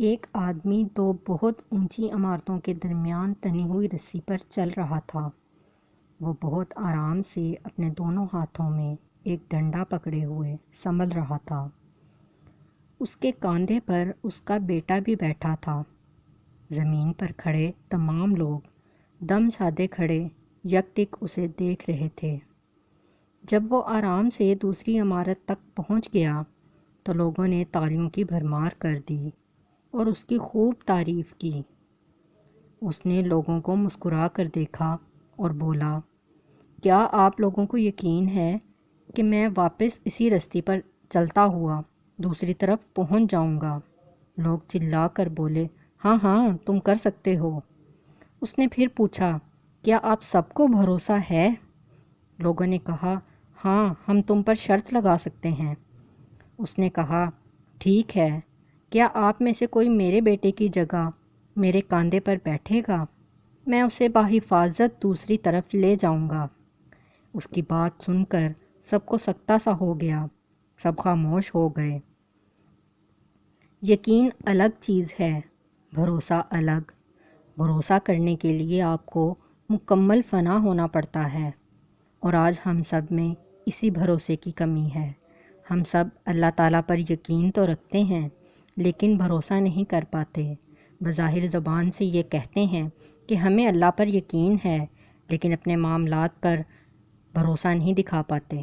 ایک آدمی دو بہت اونچی عمارتوں کے درمیان تنی ہوئی رسی پر چل رہا تھا۔ وہ بہت آرام سے اپنے دونوں ہاتھوں میں ایک ڈنڈا پکڑے ہوئے سنبھل رہا تھا۔ اس کے کاندھے پر اس کا بیٹا بھی بیٹھا تھا۔ زمین پر کھڑے تمام لوگ دم سادے کھڑے یک ٹک اسے دیکھ رہے تھے۔ جب وہ آرام سے دوسری عمارت تک پہنچ گیا تو لوگوں نے تالیوں کی بھرمار کر دی اور اس کی خوب تعریف کی۔ اس نے لوگوں کو مسکرا کر دیکھا اور بولا، کیا آپ لوگوں کو یقین ہے کہ میں واپس اسی رستے پر چلتا ہوا دوسری طرف پہنچ جاؤں گا؟ لوگ چلا کر بولے، ہاں ہاں تم کر سکتے ہو۔ اس نے پھر پوچھا، کیا آپ سب کو بھروسہ ہے؟ لوگوں نے کہا، ہاں ہم تم پر شرط لگا سکتے ہیں۔ اس نے کہا، ٹھیک ہے، کیا آپ میں سے کوئی میرے بیٹے کی جگہ میرے کاندھے پر بیٹھے گا؟ میں اسے بحفاظت دوسری طرف لے جاؤں گا۔ اس کی بات سن کر سب کو سکتہ سا ہو گیا، سب خاموش ہو گئے۔ یقین الگ چیز ہے، بھروسہ الگ۔ بھروسہ کرنے کے لیے آپ کو مکمل فنا ہونا پڑتا ہے، اور آج ہم سب میں اسی بھروسے کی کمی ہے۔ ہم سب اللہ تعالیٰ پر یقین تو رکھتے ہیں لیکن بھروسہ نہیں کر پاتے۔ بظاہر زبان سے یہ کہتے ہیں کہ ہمیں اللہ پر یقین ہے، لیکن اپنے معاملات پر بھروسہ نہیں دکھا پاتے۔